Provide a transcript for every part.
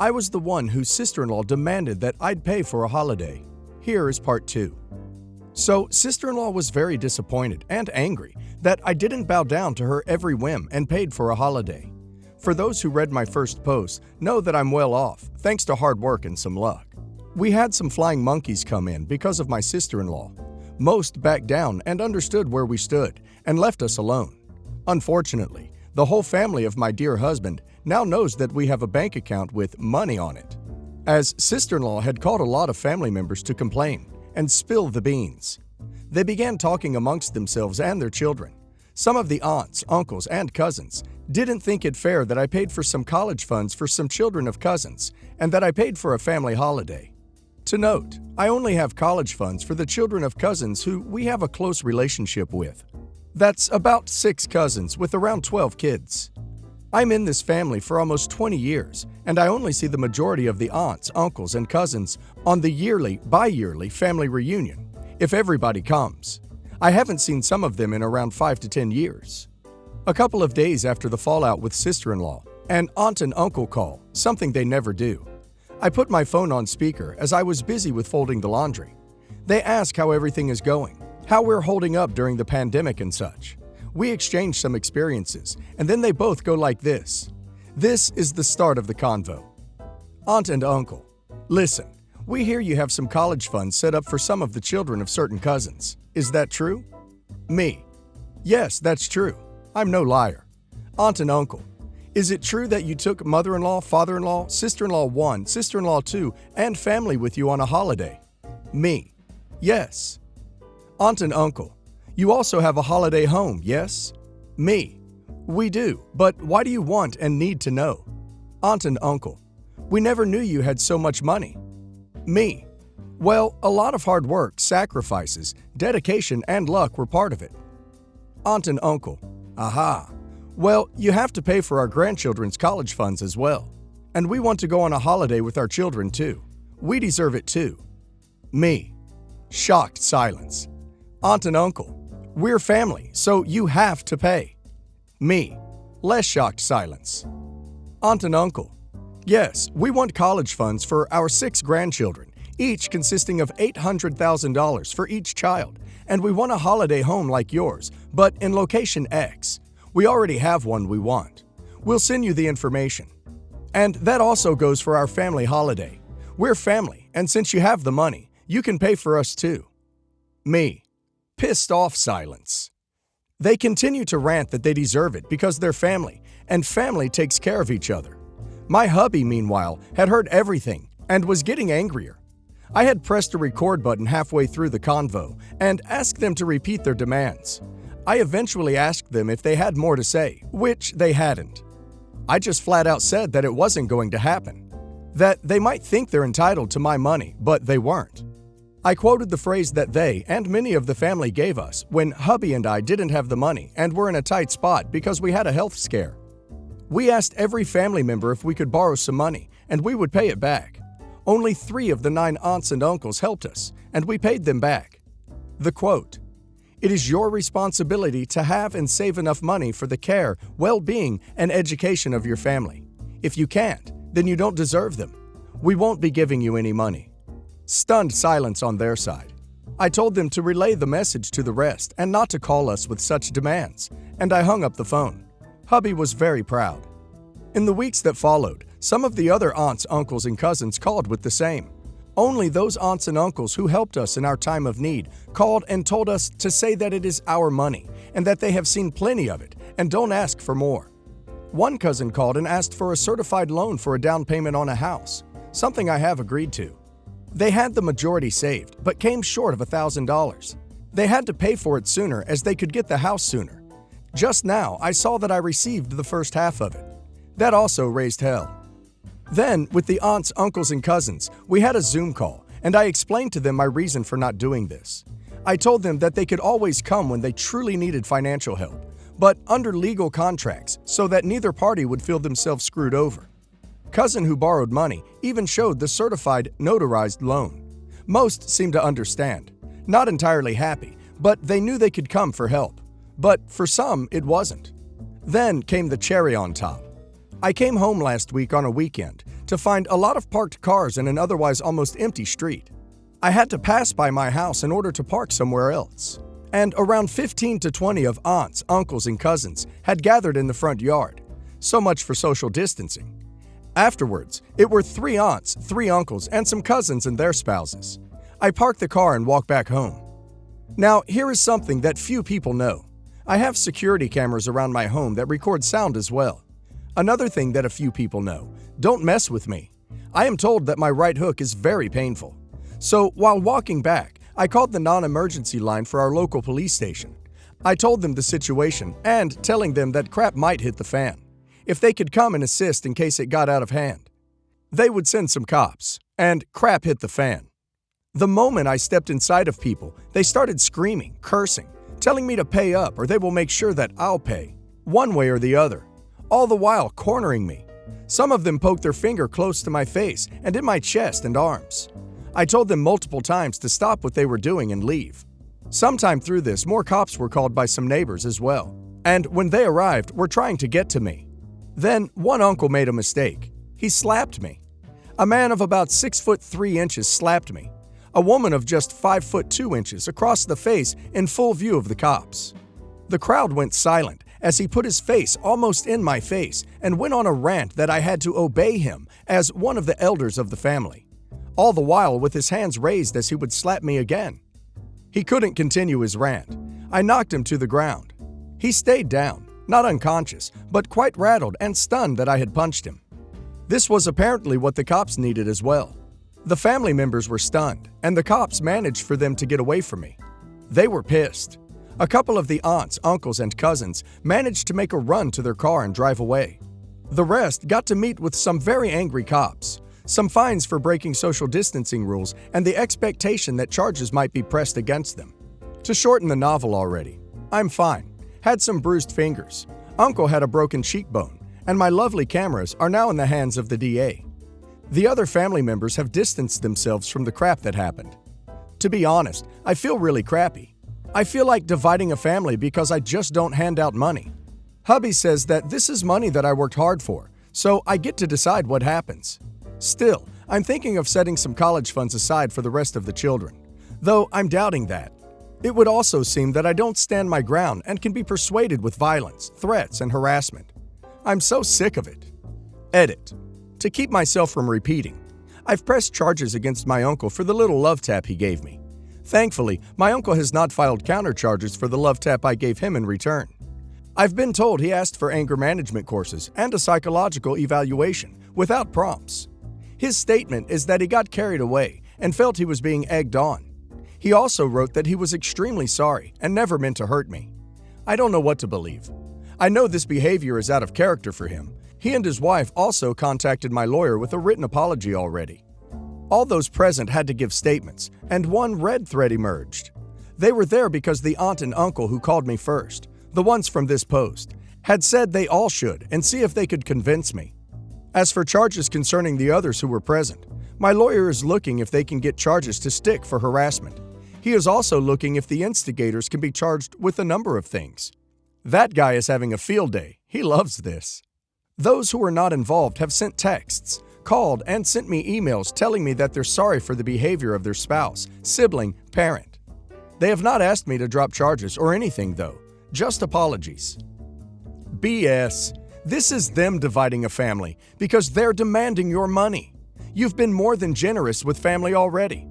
I was the one whose sister-in-law demanded that I'd pay for a holiday. Here is part 2. So, sister-in-law was very disappointed and angry that I didn't bow down to her every whim and paid for a holiday. For those who read my first post know that I'm well off, thanks to hard work and some luck. We had some flying monkeys come in because of my sister-in-law. Most backed down and understood where we stood and left us alone. Unfortunately, the whole family of my dear husband now knows that we have a bank account with money on it, as sister-in-law had called a lot of family members to complain and spill the beans. They began talking amongst themselves and their children. Some of the aunts, uncles, and cousins didn't think it fair that I paid for some college funds for some children of cousins and that I paid for a family holiday. To note, I only have college funds for the children of cousins who we have a close relationship with. That's about 6 cousins with around 12 kids. I'm in this family for almost 20 years, and I only see the majority of the aunts, uncles, and cousins on the yearly, bi-yearly family reunion, if everybody comes. I haven't seen some of them in around 5 to 10 years. A couple of days after the fallout with sister-in-law, an aunt and uncle call, something they never do. I put my phone on speaker as I was busy with folding the laundry. They ask how everything is going, how we're holding up during the pandemic and such. We exchange some experiences, and then they both go like this. This is the start of the convo. Aunt and uncle, listen, we hear you have some college funds set up for some of the children of certain cousins. Is that true? Me, yes, that's true. I'm no liar. Aunt and uncle, is it true that you took mother-in-law, father-in-law, sister-in-law 1, sister-in-law 2, and family with you on a holiday? Me, yes. Aunt and uncle, you also have a holiday home, yes? Me, we do, but why do you want and need to know? Aunt and uncle, we never knew you had so much money. Me, well, a lot of hard work, sacrifices, dedication, and luck were part of it. Aunt and uncle, aha. Well, you have to pay for our grandchildren's college funds as well. And we want to go on a holiday with our children too. We deserve it too. Me, shocked silence. Aunt and uncle, we're family, so you have to pay. Me, less shocked silence. Aunt and uncle, yes, we want college funds for our 6 grandchildren, each consisting of $800,000 for each child, and we want a holiday home like yours, but in location X. We already have one we want. We'll send you the information. And that also goes for our family holiday. We're family, and since you have the money, you can pay for us too. Me, pissed off silence. They continue to rant that they deserve it because they're family, and family takes care of each other. My hubby, meanwhile, had heard everything and was getting angrier. I had pressed a record button halfway through the convo and asked them to repeat their demands. I eventually asked them if they had more to say, which they hadn't. I just flat out said that it wasn't going to happen. That they might think they're entitled to my money, but they weren't. I quoted the phrase that they and many of the family gave us when hubby and I didn't have the money and were in a tight spot because we had a health scare. We asked every family member if we could borrow some money, and we would pay it back. Only 3 of the 9 aunts and uncles helped us, and we paid them back. The quote, "It is your responsibility to have and save enough money for the care, well-being, and education of your family. If you can't, then you don't deserve them. We won't be giving you any money." Stunned silence on their side. I told them to relay the message to the rest and not to call us with such demands, and I hung up the phone. Hubby was very proud. In the weeks that followed, some of the other aunts, uncles, and cousins called with the same. Only those aunts and uncles who helped us in our time of need called and told us to say that it is our money and that they have seen plenty of it and don't ask for more. One cousin called and asked for a certified loan for a down payment on a house, something I have agreed to. They had the majority saved, but came short of $1,000. They had to pay for it sooner as they could get the house sooner. Just now, I saw that I received the first half of it. That also raised hell. Then, with the aunts, uncles, and cousins, we had a Zoom call, and I explained to them my reason for not doing this. I told them that they could always come when they truly needed financial help, but under legal contracts so that neither party would feel themselves screwed over. Cousin who borrowed money even showed the certified, notarized loan. Most seemed to understand. Not entirely happy, but they knew they could come for help. But for some, it wasn't. Then came the cherry on top. I came home last week on a weekend to find a lot of parked cars in an otherwise almost empty street. I had to pass by my house in order to park somewhere else. And around 15 to 20 of aunts, uncles, and cousins had gathered in the front yard. So much for social distancing. Afterwards, it were 3 aunts, 3 uncles, and some cousins and their spouses. I parked the car and walked back home. Now, here is something that few people know. I have security cameras around my home that record sound as well. Another thing that a few people know: don't mess with me. I am told that my right hook is very painful. So, while walking back, I called the non-emergency line for our local police station. I told them the situation and telling them that crap might hit the fan. If they could come and assist in case it got out of hand. They would send some cops, and crap hit the fan. The moment I stepped inside of people, they started screaming, cursing, telling me to pay up or they will make sure that I'll pay, one way or the other, all the while cornering me. Some of them poked their finger close to my face and in my chest and arms. I told them multiple times to stop what they were doing and leave. Sometime through this, more cops were called by some neighbors as well, and when they arrived, were trying to get to me. Then one uncle made a mistake. He slapped me. A man of about 6'3" slapped me. A woman of just 5'2" across the face in full view of the cops. The crowd went silent as he put his face almost in my face and went on a rant that I had to obey him as one of the elders of the family, all the while with his hands raised as he would slap me again. He couldn't continue his rant. I knocked him to the ground. He stayed down, not unconscious, but quite rattled and stunned that I had punched him. This was apparently what the cops needed as well. The family members were stunned, and the cops managed for them to get away from me. They were pissed. A couple of the aunts, uncles, and cousins managed to make a run to their car and drive away. The rest got to meet with some very angry cops, some fines for breaking social distancing rules, and the expectation that charges might be pressed against them. To shorten the novel already, I'm fine, had some bruised fingers, uncle had a broken cheekbone, and my lovely cameras are now in the hands of the DA. The other family members have distanced themselves from the crap that happened. To be honest, I feel really crappy. I feel like dividing a family because I just don't hand out money. Hubby says that this is money that I worked hard for, so I get to decide what happens. Still, I'm thinking of setting some college funds aside for the rest of the children, though I'm doubting that. It would also seem that I don't stand my ground and can be persuaded with violence, threats, and harassment. I'm so sick of it. Edit. To keep myself from repeating, I've pressed charges against my uncle for the little love tap he gave me. Thankfully, my uncle has not filed countercharges for the love tap I gave him in return. I've been told he asked for anger management courses and a psychological evaluation without prompts. His statement is that he got carried away and felt he was being egged on. He also wrote that he was extremely sorry and never meant to hurt me. I don't know what to believe. I know this behavior is out of character for him. He and his wife also contacted my lawyer with a written apology already. All those present had to give statements, and one red thread emerged. They were there because the aunt and uncle who called me first, the ones from this post, had said they all should and see if they could convince me. As for charges concerning the others who were present, my lawyer is looking if they can get charges to stick for harassment. He is also looking if the instigators can be charged with a number of things. That guy is having a field day. He loves this. Those who are not involved have sent texts, called, and sent me emails telling me that they're sorry for the behavior of their spouse, sibling, parent. They have not asked me to drop charges or anything though, just apologies. BS. This is them dividing a family because they're demanding your money. You've been more than generous with family already.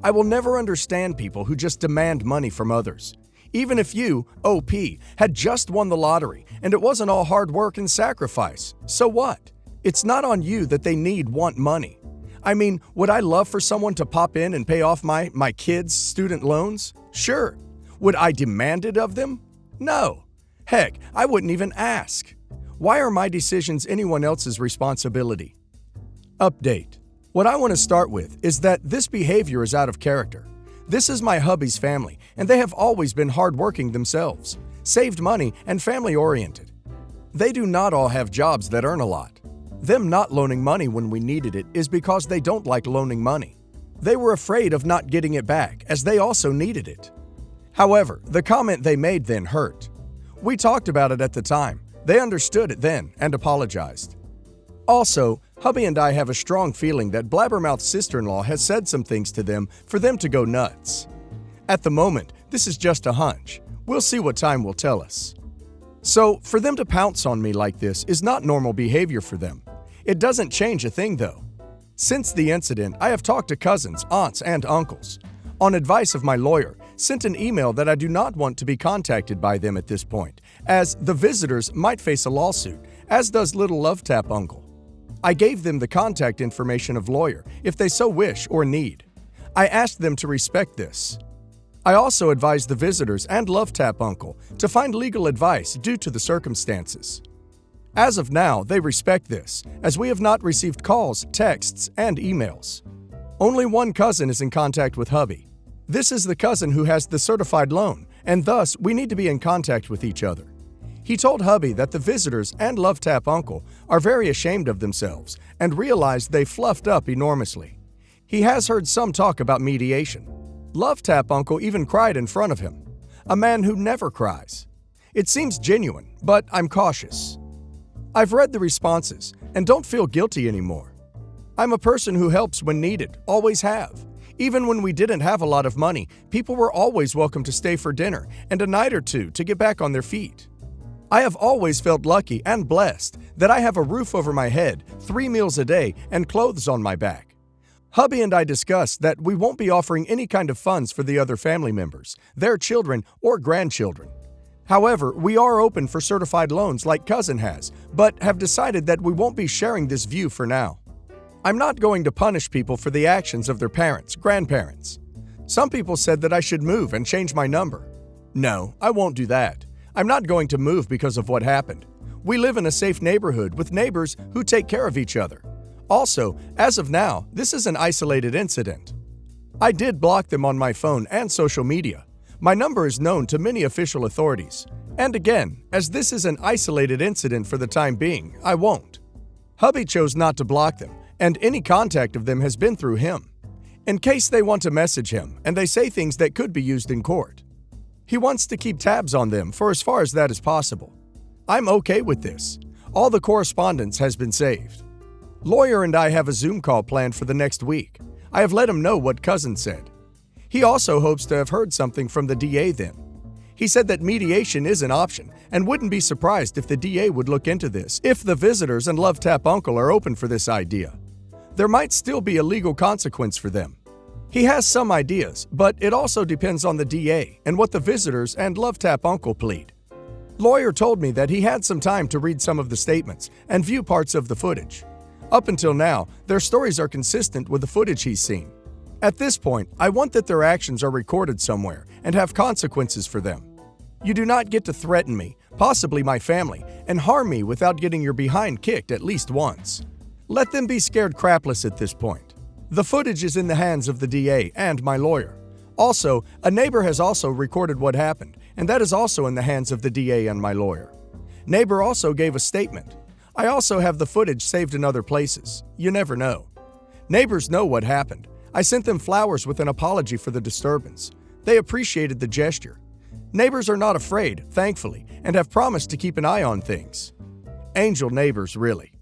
I will never understand people who just demand money from others. Even if you, OP, had just won the lottery and it wasn't all hard work and sacrifice, so what? It's not on you that they want money. I mean, would I love for someone to pop in and pay off my kids' student loans? Sure. Would I demand it of them? No. Heck, I wouldn't even ask. Why are my decisions anyone else's responsibility? Update. What I want to start with is that this behavior is out of character. This is my hubby's family, and they have always been hardworking themselves, saved money, and family-oriented. They do not all have jobs that earn a lot. Them not loaning money when we needed it is because they don't like loaning money. They were afraid of not getting it back, as they also needed it. However, the comment they made then hurt. We talked about it at the time. They understood it then and apologized. Also, Hubby and I have a strong feeling that Blabbermouth's sister-in-law has said some things to them for them to go nuts. At the moment, this is just a hunch. We'll see what time will tell us. So, for them to pounce on me like this is not normal behavior for them. It doesn't change a thing though. Since the incident, I have talked to cousins, aunts, and uncles. On advice of my lawyer, sent an email that I do not want to be contacted by them at this point, as the visitors might face a lawsuit, as does little Love Tap Uncle. I gave them the contact information of lawyer if they so wish or need. I asked them to respect this. I also advised the visitors and Love Tap Uncle to find legal advice due to the circumstances. As of now, they respect this, as we have not received calls, texts, and emails. Only one cousin is in contact with hubby. This is the cousin who has the certified loan, and thus we need to be in contact with each other. He told hubby that the visitors and Love Tap Uncle are very ashamed of themselves and realized they fluffed up enormously. He has heard some talk about mediation. Love Tap Uncle even cried in front of him. A man who never cries. It seems genuine, but I'm cautious. I've read the responses and don't feel guilty anymore. I'm a person who helps when needed, always have. Even when we didn't have a lot of money, people were always welcome to stay for dinner and a night or two to get back on their feet. I have always felt lucky and blessed that I have a roof over my head, 3 meals a day, and clothes on my back. Hubby and I discussed that we won't be offering any kind of funds for the other family members, their children, or grandchildren. However, we are open for certified loans like cousin has, but have decided that we won't be sharing this view for now. I'm not going to punish people for the actions of their parents, grandparents. Some people said that I should move and change my number. No, I won't do that. I'm not going to move because of what happened. We live in a safe neighborhood with neighbors who take care of each other. Also, as of now, this is an isolated incident. I did block them on my phone and social media. My number is known to many official authorities. And again, as this is an isolated incident for the time being, I won't. Hubby chose not to block them, and any contact of them has been through him. In case they want to message him and they say things that could be used in court. He wants to keep tabs on them for as far as that is possible. I'm okay with this. All the correspondence has been saved. Lawyer and I have a Zoom call planned for the next week. I have let him know what cousin said. He also hopes to have heard something from the DA then. He said that mediation is an option and wouldn't be surprised if the DA would look into this if the visitors and Love Tap Uncle are open for this idea. There might still be a legal consequence for them. He has some ideas, but it also depends on the DA and what the visitors and Love Tap Uncle plead. Lawyer told me that he had some time to read some of the statements and view parts of the footage. Up until now, their stories are consistent with the footage he's seen. At this point, I want that their actions are recorded somewhere and have consequences for them. You do not get to threaten me, possibly my family, and harm me without getting your behind kicked at least once. Let them be scared crapless at this point. The footage is in the hands of the DA and my lawyer. Also, a neighbor has also recorded what happened, and that is also in the hands of the DA and my lawyer. Neighbor also gave a statement. I also have the footage saved in other places. You never know. Neighbors know what happened. I sent them flowers with an apology for the disturbance. They appreciated the gesture. Neighbors are not afraid, thankfully, and have promised to keep an eye on things. Angel neighbors, really.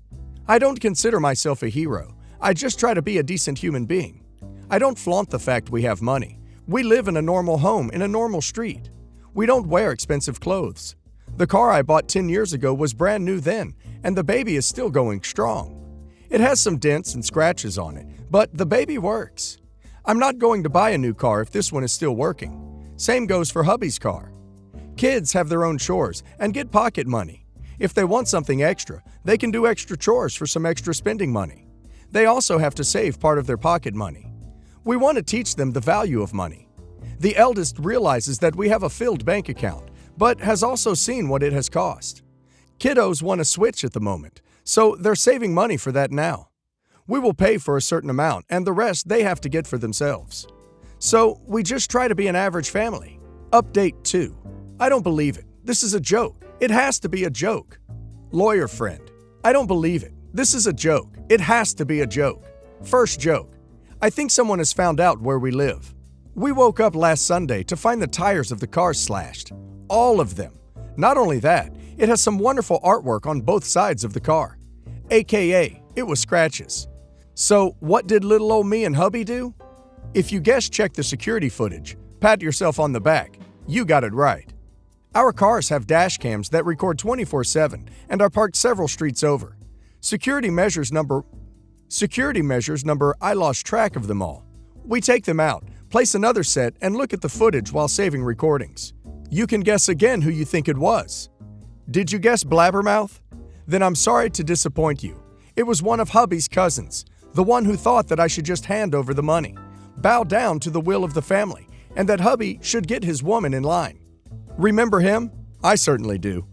I don't consider myself a hero. I just try to be a decent human being. I don't flaunt the fact we have money. We live in a normal home in a normal street. We don't wear expensive clothes. The car I bought 10 years ago was brand new then, and the baby is still going strong. It has some dents and scratches on it, but the baby works. I'm not going to buy a new car if this one is still working. Same goes for hubby's car. Kids have their own chores and get pocket money. If they want something extra, they can do extra chores for some extra spending money. They also have to save part of their pocket money. We want to teach them the value of money. The eldest realizes that we have a filled bank account, but has also seen what it has cost. Kiddos want a Switch at the moment, so they're saving money for that now. We will pay for a certain amount, and the rest they have to get for themselves. So we just try to be an average family. Update 2. I don't believe it. This is a joke. It has to be a joke. Lawyer friend. I don't believe it. This is a joke. It has to be a joke. First joke. I think someone has found out where we live. We woke up last Sunday to find the tires of the cars slashed. All of them. Not only that, it has some wonderful artwork on both sides of the car. AKA, It was scratches. So, what did little old me and hubby do? If you guessed check the security footage, pat yourself on the back. You got it right. Our cars have dash cams that record 24/7 and are parked several streets over. Security measures number, I lost track of them all. We take them out, place another set, and look at the footage while saving recordings. You can guess again who you think it was. Did you guess Blabbermouth? Then I'm sorry to disappoint you. It was one of hubby's cousins, the one who thought that I should just hand over the money, bow down to the will of the family, and that hubby should get his woman in line. Remember him? I certainly do.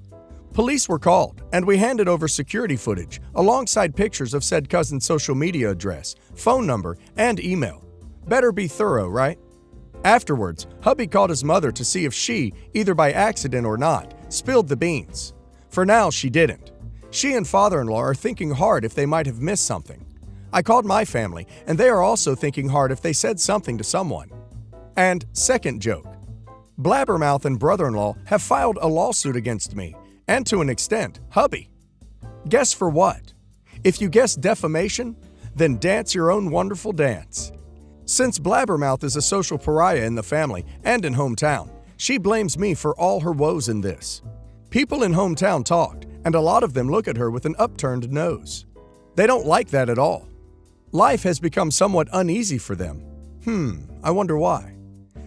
Police were called, and we handed over security footage alongside pictures of said cousin's social media address, phone number, and email. Better be thorough, right? Afterwards, hubby called his mother to see if she, either by accident or not, spilled the beans. For now, she didn't. She and father-in-law are thinking hard if they might have missed something. I called my family, and they are also thinking hard if they said something to someone. And second joke. Blabbermouth and brother-in-law have filed a lawsuit against me, and to an extent, hubby. Guess for what? If you guess defamation, then dance your own wonderful dance. Since Blabbermouth is a social pariah in the family and in hometown, she blames me for all her woes in this. People in hometown talked, and a lot of them look at her with an upturned nose. They don't like that at all. Life has become somewhat uneasy for them. I wonder why.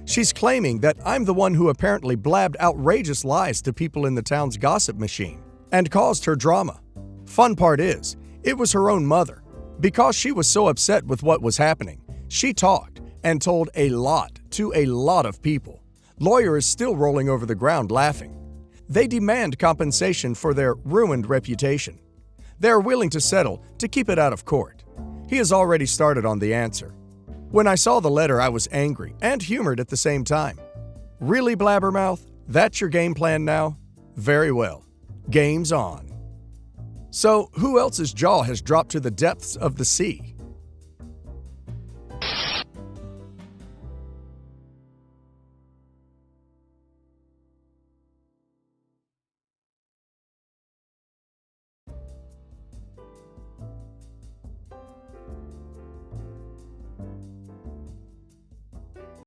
She's claiming that I'm the one who apparently blabbed outrageous lies to people in the town's gossip machine and caused her drama. Fun part is, it was her own mother. Because she was so upset with what was happening, she talked and told a lot to a lot of people. Lawyer is still rolling over the ground laughing. They demand compensation for their ruined reputation. They are willing to settle to keep it out of court. He has already started on the answer. When I saw the letter, I was angry and humored at the same time. Really, Blabbermouth? That's your game plan now? Very well. Game's on. So, who else's jaw has dropped to the depths of the sea?